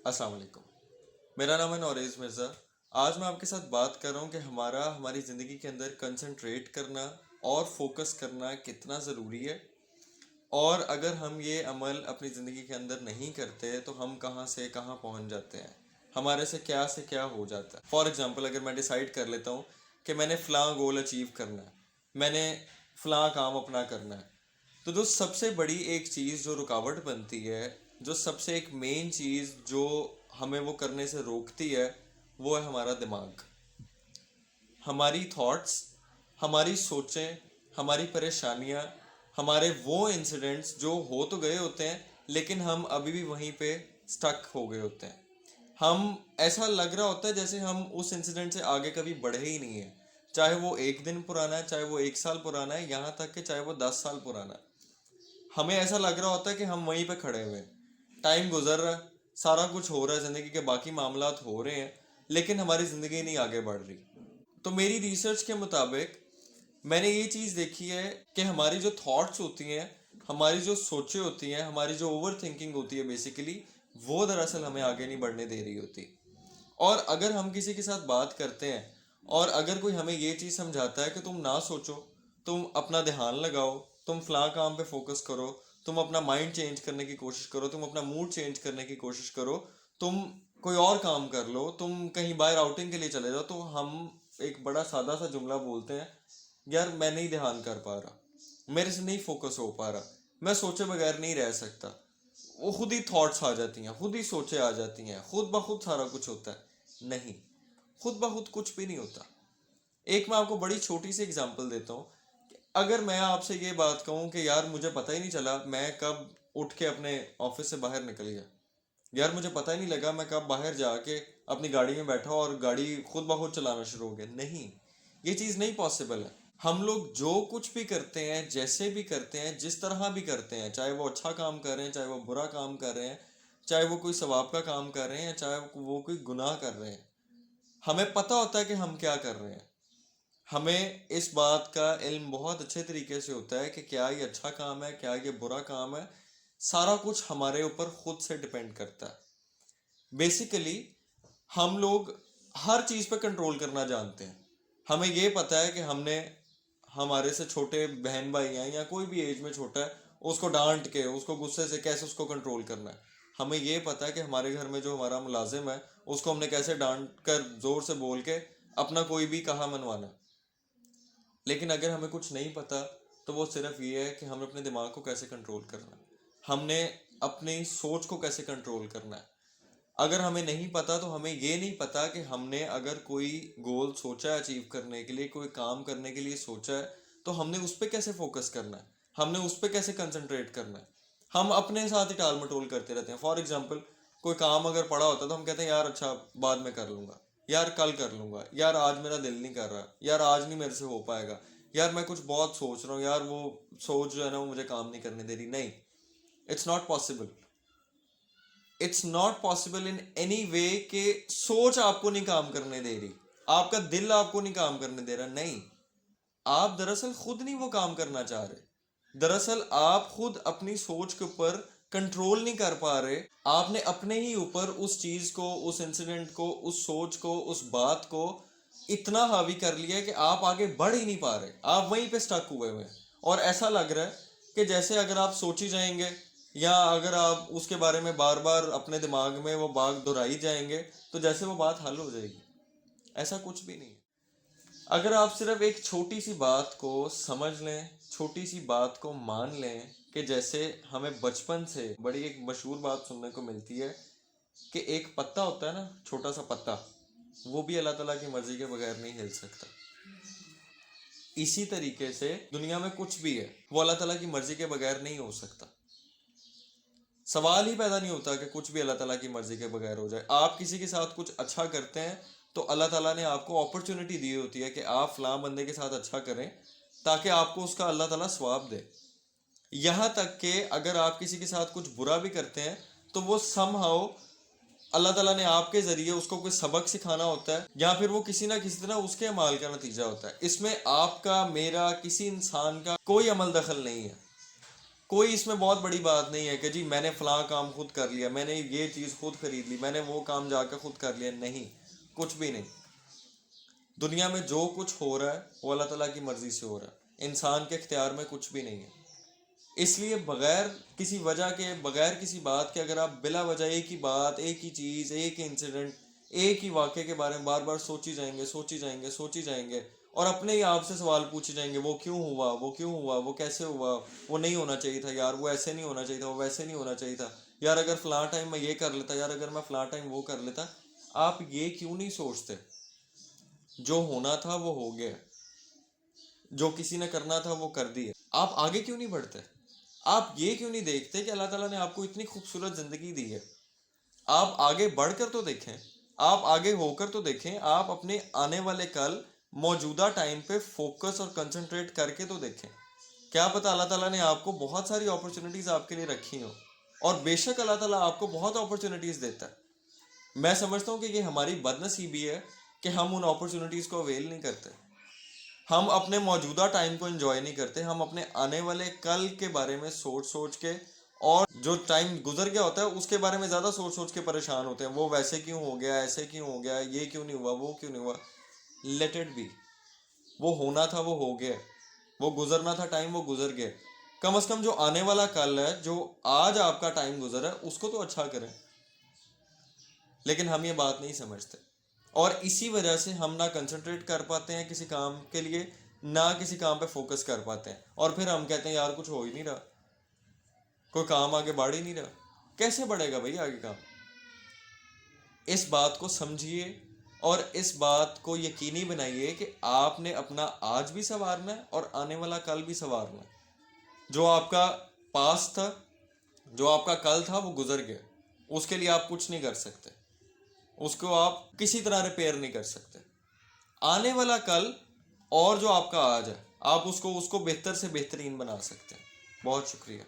السلام علیکم، میرا نام ہے نوریز مرزا۔ آج میں آپ کے ساتھ بات کر رہا ہوں کہ ہماری زندگی کے اندر کنسنٹریٹ کرنا اور فوکس کرنا کتنا ضروری ہے، اور اگر ہم یہ عمل اپنی زندگی کے اندر نہیں کرتے تو ہم کہاں سے کہاں پہنچ جاتے ہیں، ہمارے سے کیا ہو جاتا ہے۔ فار ایگزامپل، اگر میں ڈیسائیڈ کر لیتا ہوں کہ میں نے فلاں گول اچیو کرنا ہے، میں نے فلاں کام اپنا کرنا ہے، تو جو سب سے بڑی ایک چیز جو رکاوٹ بنتی ہے، جو سب سے ایک مین چیز جو ہمیں وہ کرنے سے روکتی ہے، وہ ہے ہمارا دماغ، ہماری تھاٹس، ہماری سوچیں، ہماری پریشانیاں، ہمارے وہ انسیڈنٹس جو ہو تو گئے ہوتے ہیں لیکن ہم ابھی بھی وہیں پہ سٹک ہو گئے ہوتے ہیں۔ ہم ایسا لگ رہا ہوتا ہے جیسے ہم اس انسیڈنٹ سے آگے کبھی بڑھے ہی نہیں ہیں، چاہے وہ ایک دن پرانا ہے، چاہے وہ ایک سال پرانا ہے، یہاں تک کہ چاہے وہ 10 سال پرانا ہے۔ ہمیں ایسا لگ رہا ہوتا ہے کہ ہم وہیں پہ کھڑے ہوئے ہیں، ٹائم گزر رہا ہے، سارا کچھ ہو رہا ہے، زندگی کے باقی معاملات ہو رہے ہیں، لیکن ہماری زندگی نہیں آگے بڑھ رہی۔ تو میری ریسرچ کے مطابق میں نے یہ چیز دیکھی ہے کہ ہماری جو تھاٹس ہوتی ہیں، ہماری جو سوچیں ہوتی ہیں، ہماری جو اوور تھنکنگ ہوتی ہے بیسیکلی، وہ دراصل ہمیں آگے نہیں بڑھنے دے رہی ہوتی۔ اور اگر ہم کسی کے ساتھ بات کرتے ہیں اور اگر کوئی ہمیں یہ چیز سمجھاتا ہے کہ تم نہ سوچو، تم اپنا دھیان لگاؤ، تم فلاں کام پہ فوکس کرو، تم اپنا مائنڈ چینج کرنے کی کوشش کرو، تم اپنا موڈ چینج کرنے کی کوشش کرو، تم کوئی اور کام کر لو، تم کہیں باہر آؤٹنگ کے لیے چلے جاؤ، تو ہم ایک بڑا سادہ سا جملہ بولتے ہیں، یار میں نہیں دھیان کر پا رہا، میرے سے نہیں فوکس ہو پا رہا، میں سوچے بغیر نہیں رہ سکتا۔ وہ خود ہی تھاٹس آ جاتی ہیں، خود ہی سوچیں آ جاتی ہیں، خود بخود سارا کچھ ہوتا ہے۔ نہیں، خود بخود کچھ بھی نہیں ہوتا۔ ایک میں آپ کو بڑی چھوٹی سی اگزامپل دیتا ہوں کہ اگر میں آپ سے یہ بات کہوں کہ یار مجھے پتہ ہی نہیں چلا میں کب اٹھ کے اپنے آفس سے باہر نکل گیا، یار مجھے پتہ ہی نہیں لگا میں کب باہر جا کے اپنی گاڑی میں بیٹھا اور گاڑی خود بخود چلانا شروع ہو گیا، نہیں، یہ چیز نہیں پاسبل ہے۔ ہم لوگ جو کچھ بھی کرتے ہیں، جیسے بھی کرتے ہیں، جس طرح بھی کرتے ہیں، چاہے وہ اچھا کام کر رہے ہیں، چاہے وہ برا کام کر رہے ہیں، چاہے وہ کوئی ثواب کا کام کر رہے ہیں، چاہے وہ کوئی گناہ کر رہے ہیں، ہمیں پتہ ہوتا ہے کہ ہم کیا کر رہے ہیں۔ ہمیں اس بات کا علم بہت اچھے طریقے سے ہوتا ہے کہ کیا یہ اچھا کام ہے، کیا یہ برا کام ہے، سارا کچھ ہمارے اوپر خود سے ڈپینڈ کرتا ہے۔ بیسیکلی ہم لوگ ہر چیز پہ کنٹرول کرنا جانتے ہیں۔ ہمیں یہ پتہ ہے کہ ہم نے ہمارے سے چھوٹے بہن بھائی ہیں یا کوئی بھی ایج میں چھوٹا ہے، اس کو ڈانٹ کے، اس کو غصے سے کیسے اس کو کنٹرول کرنا ہے۔ ہمیں یہ پتہ ہے کہ ہمارے گھر میں جو ہمارا ملازم ہے، اس کو ہم نے کیسے ڈانٹ کر زور سے بول کے اپنا کوئی بھی کہا منوانا ہے۔ لیکن اگر ہمیں کچھ نہیں پتہ تو وہ صرف یہ ہے کہ ہم نے اپنے دماغ کو کیسے کنٹرول کرنا ہے، ہم نے اپنی سوچ کو کیسے کنٹرول کرنا ہے۔ اگر ہمیں نہیں پتا تو ہمیں یہ نہیں پتا کہ ہم نے اگر کوئی گول سوچا ہے اچیو کرنے کے لیے، کوئی کام کرنے کے لیے سوچا ہے، تو ہم نے اس پہ کیسے فوکس کرنا ہے، ہم نے اس پہ کیسے کنسنٹریٹ کرنا ہے۔ ہم اپنے ساتھ ہی ٹال مٹول کرتے رہتے ہیں۔ فار ایگزامپل، کوئی کام اگر پڑا ہوتا ہے تو ہم کہتے ہیں یار اچھا بعد میں کر لوں گا، یار کل کر لوں گا، یار آج میرا دل نہیں کر رہا، یار آج نہیں میرے سے ہو پائے گا، یار میں کچھ بہت سوچ رہا ہوں، یار وہ سوچ جو ہے نا وہ مجھے کام نہیں کرنے دے رہی۔ نہیں، it's not possible, it's not possible in any way کہ سوچ آپ کو نہیں کام کرنے دے رہی، آپ کا دل آپ کو نہیں کام کرنے دے رہا۔ نہیں، آپ دراصل خود نہیں وہ کام کرنا چاہ رہے، دراصل آپ خود اپنی سوچ کے اوپر کنٹرول نہیں کر پا رہے۔ آپ نے اپنے ہی اوپر اس چیز کو، اس انسیڈنٹ کو، اس سوچ کو، اس بات کو اتنا حاوی کر لیا ہے کہ آپ آگے بڑھ ہی نہیں پا رہے، آپ وہیں پہ سٹک ہوئے ہوئے ہیں۔ اور ایسا لگ رہا ہے کہ جیسے اگر آپ سوچی جائیں گے یا اگر آپ اس کے بارے میں بار بار اپنے دماغ میں وہ بات دہرائی جائیں گے تو جیسے وہ بات حل ہو جائے گی۔ ایسا کچھ بھی نہیں ہے۔ اگر آپ صرف ایک چھوٹی سی بات کو سمجھ لیں، چھوٹی سی بات کو مان لیں، کہ جیسے ہمیں بچپن سے بڑی ایک مشہور بات سننے کو ملتی ہے کہ ایک پتا ہوتا ہے نا، چھوٹا سا پتا، وہ بھی اللہ تعالیٰ کی مرضی کے بغیر نہیں ہل سکتا۔ اسی طریقے سے دنیا میں کچھ بھی ہے وہ اللہ تعالیٰ کی مرضی کے بغیر نہیں ہو سکتا۔ سوال ہی پیدا نہیں ہوتا کہ کچھ بھی اللہ تعالیٰ کی مرضی کے بغیر ہو جائے۔ آپ کسی کے ساتھ کچھ اچھا کرتے ہیں تو اللہ تعالیٰ نے آپ کو اپرچونٹی دی ہوتی ہے کہ آپ فلاں بندے کے ساتھ اچھا کریں تاکہ آپ کو اس کا اللہ تعالیٰ ثواب دے۔ یہاں تک کہ اگر آپ کسی کے ساتھ کچھ برا بھی کرتے ہیں تو وہ سم ہاؤ اللہ تعالیٰ نے آپ کے ذریعے اس کو کوئی سبق سکھانا ہوتا ہے، یا پھر وہ کسی نہ کسی طرح اس کے اعمال کا نتیجہ ہوتا ہے۔ اس میں آپ کا، میرا، کسی انسان کا کوئی عمل دخل نہیں ہے، کوئی اس میں بہت بڑی بات نہیں ہے کہ جی میں نے فلاں کام خود کر لیا, میں نے یہ چیز خود خرید لی, میں نے وہ کام جا کے خود کر لیا. نہیں, کچھ بھی نہیں. دنیا میں جو کچھ ہو رہا ہے وہ اللہ تعالیٰ کی مرضی سے ہو رہا ہے, انسان کے اختیار میں کچھ بھی نہیں ہے. اس لیے بغیر کسی وجہ کے, بغیر کسی بات کے, اگر آپ بلا وجہ ایک ہی بات, ایک ہی چیز, ایک ہی انسیڈنٹ, ایک ہی واقعے کے بارے میں بار بار سوچی جائیں گے اور اپنے ہی آپ سے سوال پوچھے جائیں گے, وہ کیوں ہوا, وہ کیوں ہوا, وہ کیسے ہوا, وہ نہیں ہونا چاہیے تھا یار, وہ ایسے نہیں ہونا چاہیے تھا, وہ ویسے نہیں ہونا چاہیے تھا یار, اگر فلاں ٹائم میں یہ کر لیتا, یار اگر میں فلاں ٹائم وہ کر لیتا. آپ یہ کیوں نہیں سوچتے؟ جو ہونا تھا وہ ہو گیا, جو کسی نے کرنا تھا وہ کر دیا. آپ آگے کیوں نہیں بڑھتے؟ آپ یہ کیوں نہیں دیکھتے کہ اللہ تعالیٰ نے آپ کو اتنی خوبصورت زندگی دی ہے؟ آپ آگے بڑھ کر تو دیکھیں, آپ آگے ہو کر تو دیکھیں, آپ اپنے آنے والے کل, موجودہ ٹائم پہ فوکس اور کنسنٹریٹ کر کے تو دیکھیں. کیا پتہ اللہ تعالیٰ نے آپ کو بہت ساری اپرچونیٹیز آپ کے لیے رکھی ہوں, اور بے شک اللہ تعالیٰ آپ کو بہت اپرچونیٹیز دیتا ہے. میں سمجھتا ہوں کہ یہ ہماری بد نصیبی ہے کہ ہم ان اپرچونیٹیز کو اویل نہیں کرتے, ہم اپنے موجودہ ٹائم کو انجوائے نہیں کرتے, ہم اپنے آنے والے کل کے بارے میں سوچ کے, اور جو ٹائم گزر گیا ہوتا ہے اس کے بارے میں زیادہ سوچ کے پریشان ہوتے ہیں. وہ ویسے کیوں ہو گیا, ایسے کیوں ہو گیا, یہ کیوں نہیں ہوا, وہ کیوں نہیں ہوا. Let it be. وہ ہونا تھا وہ ہو گیا, وہ گزرنا تھا ٹائم وہ گزر گیا. کم از کم جو آنے والا کل ہے, جو آج آپ کا ٹائم گزرا ہے, اس کو تو اچھا کریں. لیکن ہم یہ بات نہیں سمجھتے, اور اسی وجہ سے ہم نہ کنسنٹریٹ کر پاتے ہیں کسی کام کے لیے, نہ کسی کام پہ فوکس کر پاتے ہیں. اور پھر ہم کہتے ہیں یار کچھ ہو ہی نہیں رہا, کوئی کام آگے بڑھ ہی نہیں رہا. کیسے بڑھے گا بھائی آگے کام؟ اس بات کو سمجھیے اور اس بات کو یقینی بنائیے کہ آپ نے اپنا آج بھی سنوارنا ہے اور آنے والا کل بھی سنوارنا ہے. جو آپ کا پاس تھا, جو آپ کا کل تھا, وہ گزر گیا, اس کے لیے آپ کچھ نہیں کر سکتے, اس کو آپ کسی طرح ریپیئر نہیں کر سکتے. آنے والا کل اور جو آپ کا آج ہے, آپ اس کو بہتر سے بہترین بنا سکتے ہیں. بہت شکریہ.